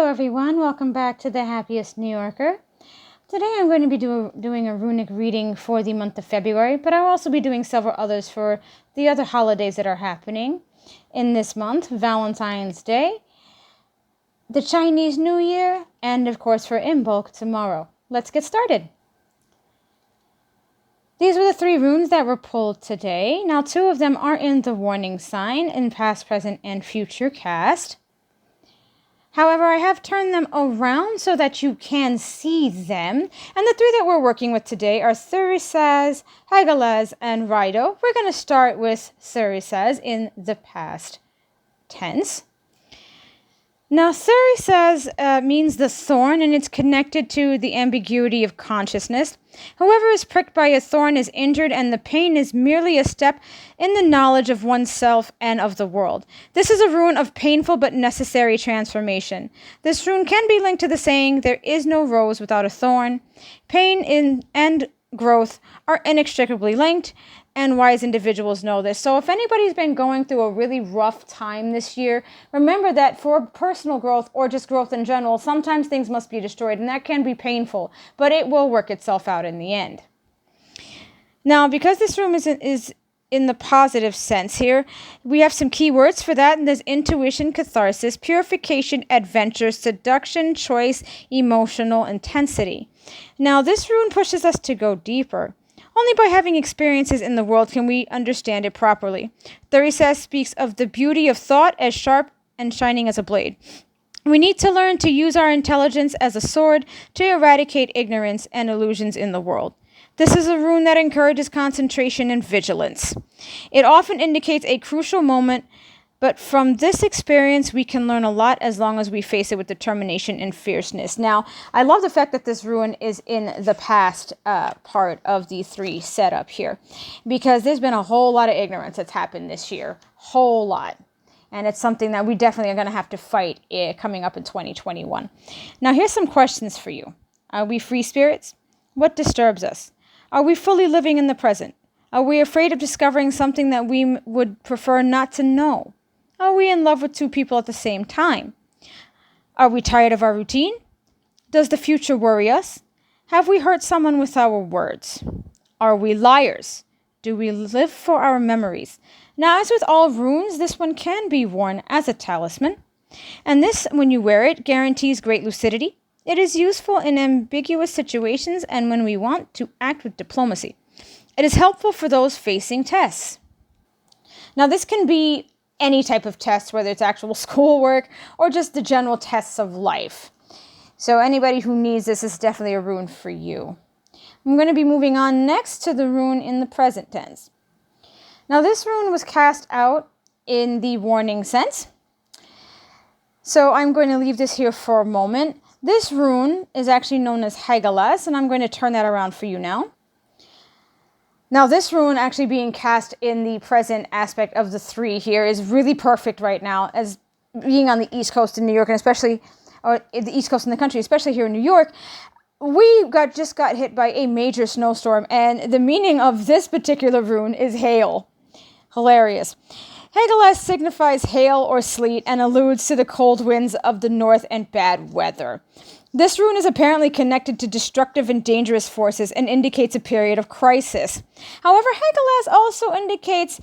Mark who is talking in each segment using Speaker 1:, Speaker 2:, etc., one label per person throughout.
Speaker 1: Hello everyone, welcome back to The Happiest New Yorker. Today I'm going to be doing a runic reading for the month of February, but I'll also be doing several others for the other holidays that are happening in this month. Valentine's Day, the Chinese New Year, and of course for Imbolc tomorrow. Let's get started. These were the 3 runes that were pulled today. Now 2 of them are in the warning sign in past, present, and future cast. However, I have turned them around so that you can see them. And the 3 that we're working with today are Thurisaz, Hagalaz, and Rido. We're going to start with Thurisaz in the past tense. Now, Thurisaz means the thorn, and it's connected to the ambiguity of consciousness. Whoever is pricked by a thorn is injured, and the pain is merely a step in the knowledge of oneself and of the world. This is a rune of painful but necessary transformation. This rune can be linked to the saying, "There is no rose without a thorn." Pain and growth are inextricably linked, and wise individuals know this. So if anybody's been going through a really rough time this year, remember that for personal growth or just growth in general, sometimes things must be destroyed, and that can be painful, but it will work itself out in the end. Now, because this rune is in the positive sense here, we have some key words for that, and there's intuition, catharsis, purification, adventure, seduction, choice, emotional intensity. Now, this rune pushes us to go deeper. Only by having experiences in the world can we understand it properly. Thurisaz speaks of the beauty of thought as sharp and shining as a blade. We need to learn to use our intelligence as a sword to eradicate ignorance and illusions in the world. This is a rune that encourages concentration and vigilance. It often indicates a crucial moment, but from this experience, we can learn a lot as long as we face it with determination and fierceness. Now, I love the fact that this rune is in the past part of the 3 setup here, because there's been a whole lot of ignorance that's happened this year. Whole lot. And it's something that we definitely are going to have to fight coming up in 2021. Now, here's some questions for you. Are we free spirits? What disturbs us? Are we fully living in the present? Are we afraid of discovering something that we would prefer not to know? Are we in love with 2 people at the same time? Are we tired of our routine? Does the future worry us? Have we hurt someone with our words? Are we liars? Do we live for our memories? Now, as with all runes, this one can be worn as a talisman. And this, when you wear it, guarantees great lucidity. It is useful in ambiguous situations and when we want to act with diplomacy. It is helpful for those facing tests. Now, this can be any type of test, whether it's actual schoolwork or just the general tests of life. So anybody who needs this is definitely a rune for you. I'm going to be moving on next to the rune in the present tense. Now, this rune was cast out in the warning sense. So I'm going to leave this here for a moment. This rune is actually known as Hagalaz, and I'm going to turn that around for you now. Now, this rune actually being cast in the present aspect of the 3 here is really perfect right now, as being on the East Coast in New York, and especially, or the East Coast in the country, especially here in New York. We just got hit by a major snowstorm, and the meaning of this particular rune is hail. Hilarious. Hagalaz signifies hail or sleet and alludes to the cold winds of the north and bad weather. This rune is apparently connected to destructive and dangerous forces and indicates a period of crisis. However, Hagalaz also indicates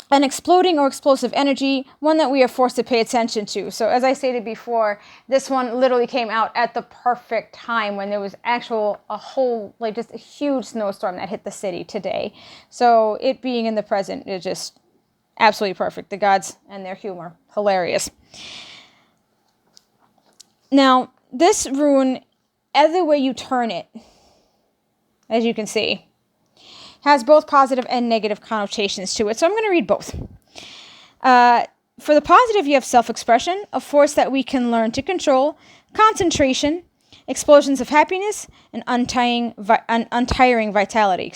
Speaker 1: an exploding or explosive energy, one that we are forced to pay attention to. So as I stated before, this one literally came out at the perfect time when there was just a huge snowstorm that hit the city today. So it being in the present is just absolutely perfect. The gods and their humor, hilarious. Now, this rune, either way you turn it, as you can see, has both positive and negative connotations to it. So I'm going to read both. For the positive, you have self-expression, a force that we can learn to control, concentration, explosions of happiness, and untiring vitality.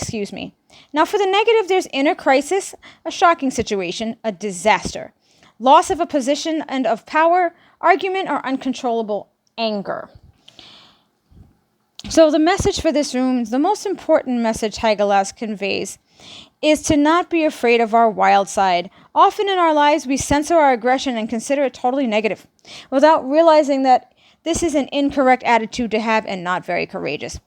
Speaker 1: Now, for the negative, there's inner crisis, a shocking situation, a disaster, loss of a position and of power, argument, or uncontrollable anger. So the message for this rune, the most important message Hagalaz conveys, is to not be afraid of our wild side. Often in our lives, we censor our aggression and consider it totally negative, without realizing that this is an incorrect attitude to have and not very courageous.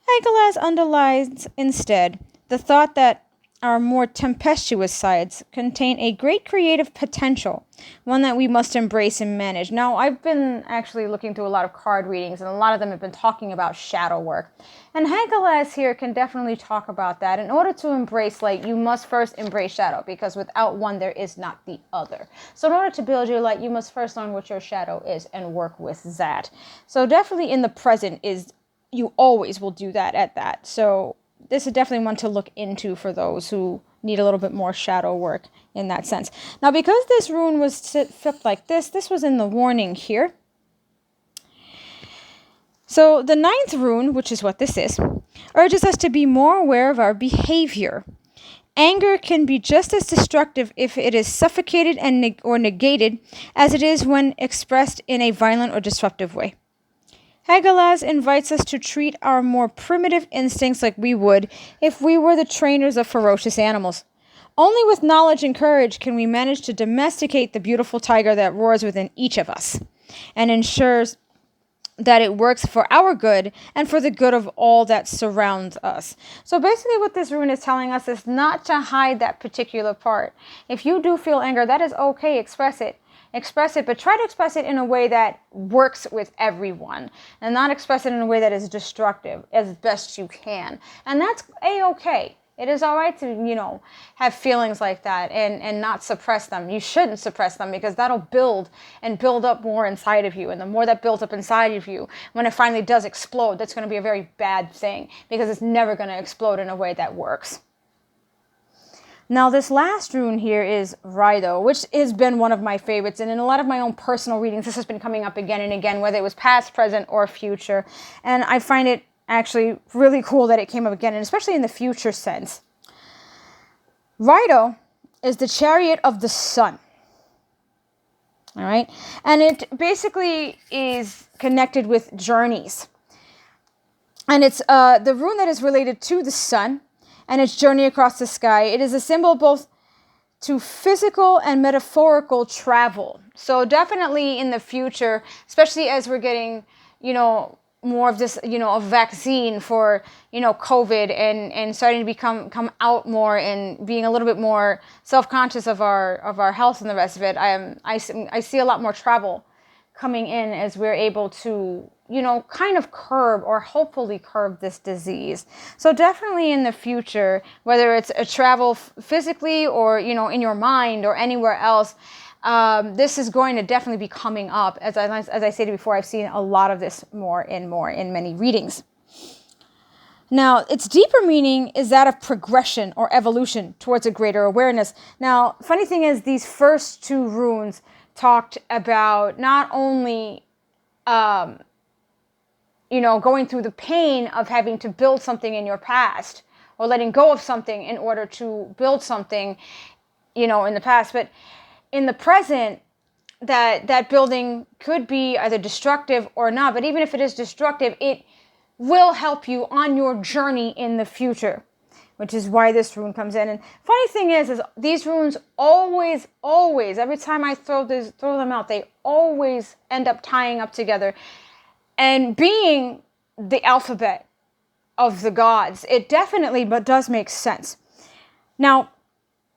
Speaker 1: Hagalaz underlies instead the thought that our more tempestuous sides contain a great creative potential, one that we must embrace and manage. Now, I've been actually looking through a lot of card readings, and a lot of them have been talking about shadow work. And Hagalaz here can definitely talk about that. In order to embrace light, you must first embrace shadow, because without one, there is not the other. So in order to build your light, you must first learn what your shadow is and work with that. So definitely in the present is, you always will do that at that. So this is definitely one to look into for those who need a little bit more shadow work in that sense. Now, because this rune was flipped like this was in the warning here. So the 9th rune, which is what this is, urges us to be more aware of our behavior. Anger can be just as destructive if it is suffocated and or negated as it is when expressed in a violent or disruptive way. Hagalaz invites us to treat our more primitive instincts like we would if we were the trainers of ferocious animals. Only with knowledge and courage can we manage to domesticate the beautiful tiger that roars within each of us and ensures that it works for our good and for the good of all that surrounds us. So basically what this rune is telling us is not to hide that particular part. If you do feel anger, that is okay, express it. Express it, but try to express it in a way that works with everyone and not express it in a way that is destructive as best you can. And that's a-okay. It is all right to, have feelings like that and not suppress them. You shouldn't suppress them, because that'll build and build up more inside of you. And the more that builds up inside of you, when it finally does explode, that's going to be a very bad thing, because it's never going to explode in a way that works. Now, this last rune here is Rido, which has been one of my favorites. And in a lot of my own personal readings, this has been coming up again and again, whether it was past, present, or future. And I find it actually really cool that it came up again, and especially in the future sense. Rido is the chariot of the sun. All right? And it basically is connected with journeys. And it's the rune that is related to the sun and its journey across the sky. It is a symbol both to physical and metaphorical travel. So definitely in the future, especially as we're getting, more of this, a vaccine for, COVID and starting to come out more and being a little bit more self-conscious of our health and the rest of it. I see a lot more travel coming in as we're able to, kind of curb or hopefully curb this disease. So definitely in the future, whether it's a travel physically or, in your mind or anywhere else, this is going to definitely be coming up. As I stated before, I've seen a lot of this more in many readings. Now, its deeper meaning is that of progression or evolution towards a greater awareness. Now, funny thing is, these first two runes talked about not only going through the pain of having to build something in your past or letting go of something in order to build something, in the past. But in the present, that building could be either destructive or not. But even if it is destructive, it will help you on your journey in the future, which is why this rune comes in. And funny thing is these runes always, every time I throw them out, they always end up tying up together. And being the alphabet of the gods, it definitely does make sense. Now,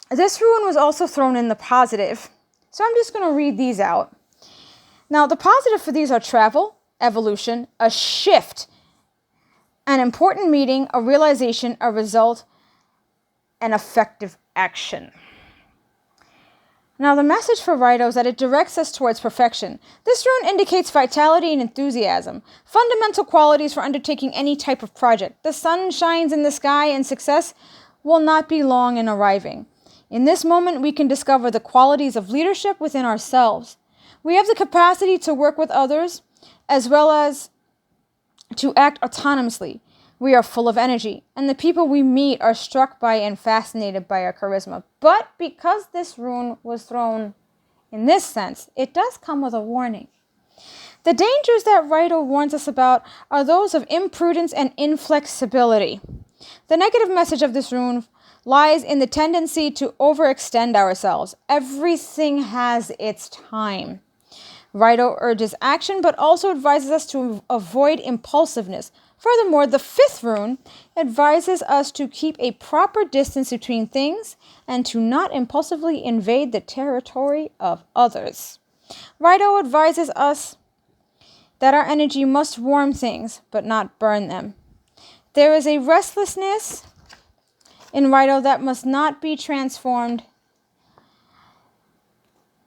Speaker 1: this rune was also thrown in the positive. So I'm just going to read these out. Now, the positive for these are travel, evolution, a shift, an important meeting, a realization, a result, and effective action. Now, the message for Rido is that it directs us towards perfection. This rune indicates vitality and enthusiasm, fundamental qualities for undertaking any type of project. The sun shines in the sky, and success will not be long in arriving. In this moment, we can discover the qualities of leadership within ourselves. We have the capacity to work with others, as well as to act autonomously. We are full of energy, and the people we meet are struck by and fascinated by our charisma. But because this rune was thrown in this sense, it does come with a warning. The dangers that Rido warns us about are those of imprudence and inflexibility. The negative message of this rune lies in the tendency to overextend ourselves. Everything has its time. Rido urges action, but also advises us to avoid impulsiveness. Furthermore, the fifth rune advises us to keep a proper distance between things and to not impulsively invade the territory of others. Rido advises us that our energy must warm things, but not burn them. There is a restlessness in Rido that must not be transformed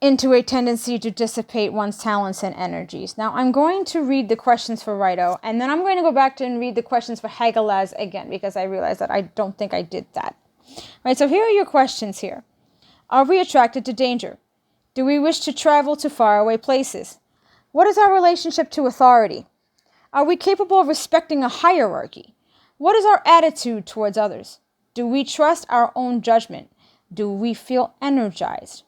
Speaker 1: into a tendency to dissipate one's talents and energies. Now, I'm going to read the questions for Rido, and then I'm going to go back to and read the questions for Hagalaz again, because I realized that I don't think I did that. All right, so here are your questions here. Are we attracted to danger? Do we wish to travel to faraway places? What is our relationship to authority? Are we capable of respecting a hierarchy? What is our attitude towards others? Do we trust our own judgment? Do we feel energized?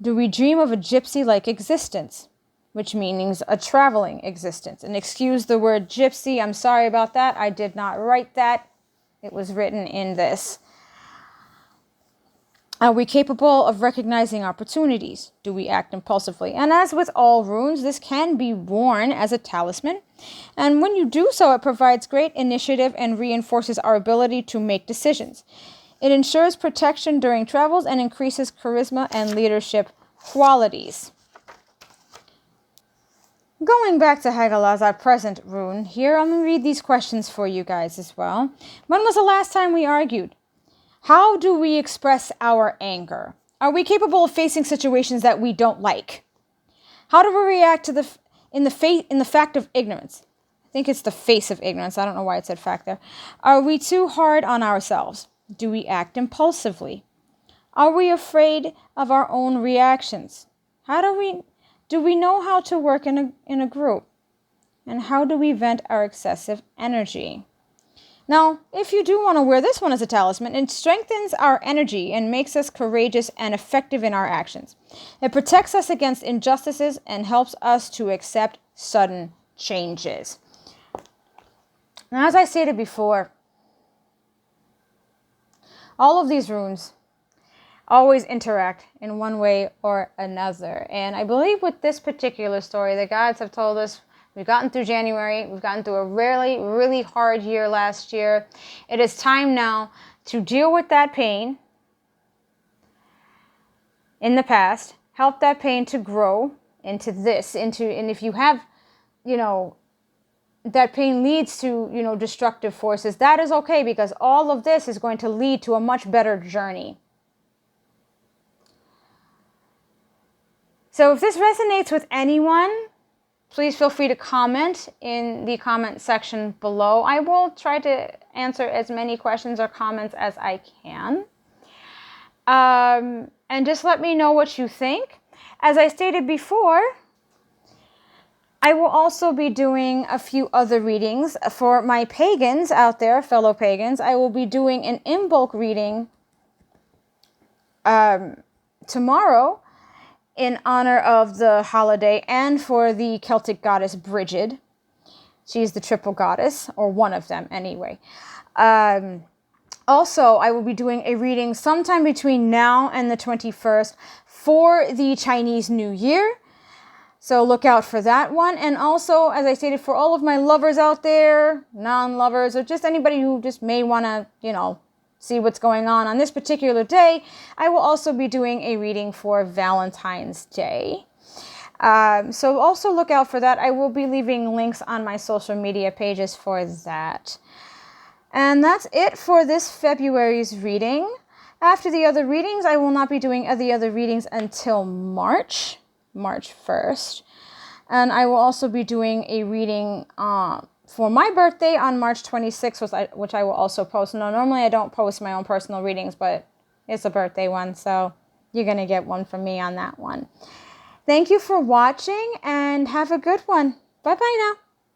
Speaker 1: Do we dream of a gypsy-like existence? Which means a traveling existence. And excuse the word gypsy, I'm sorry about that. I did not write that. It was written in this. Are we capable of recognizing opportunities? Do we act impulsively? And as with all runes, this can be worn as a talisman. And when you do so, it provides great initiative and reinforces our ability to make decisions. It ensures protection during travels and increases charisma and leadership qualities. Going back to Hagalaz, our present rune, here I'm going to read these questions for you guys as well. When was the last time we argued? How do we express our anger? Are we capable of facing situations that we don't like? How do we react to in the fact of ignorance? I think it's the face of ignorance. I don't know why it said fact there. Are we too hard on ourselves? Do we act impulsively? Are we afraid of our own reactions? Do we know how to work in a group? And how do we vent our excessive energy? Now, if you do want to wear this one as a talisman, it strengthens our energy and makes us courageous and effective in our actions. It protects us against injustices and helps us to accept sudden changes. Now, as I stated before, all of these runes always interact in one way or another. And I believe with this particular story, the gods have told us we've gotten through January. We've gotten through a really, really hard year last year. It is time now to deal with that pain in the past, help that pain to grow into this, and if you have, that pain leads to, destructive forces, that is okay, because all of this is going to lead to a much better journey. So if this resonates with anyone, please feel free to comment in the comment section below. I will try to answer as many questions or comments as I can. And just let me know what you think. As I stated before, I will also be doing a few other readings. For my pagans out there, fellow pagans, I will be doing an in-bulk reading tomorrow in honor of the holiday and for the Celtic goddess Brigid. She's the triple goddess, or one of them anyway. Also, I will be doing a reading sometime between now and the 21st for the Chinese New Year. So look out for that one. And also, as I stated, for all of my lovers out there, non-lovers, or just anybody who just may want to, see what's going on this particular day, I will also be doing a reading for Valentine's Day. So also look out for that. I will be leaving links on my social media pages for that. And that's it for this February's reading. After the other readings, I will not be doing the other readings until March 1st. And I will also be doing a reading for my birthday on March 26th, which I will also post. No, normally I don't post my own personal readings, but it's a birthday one, so you're going to get one from me on that one. Thank you for watching, and have a good one. Bye-bye now.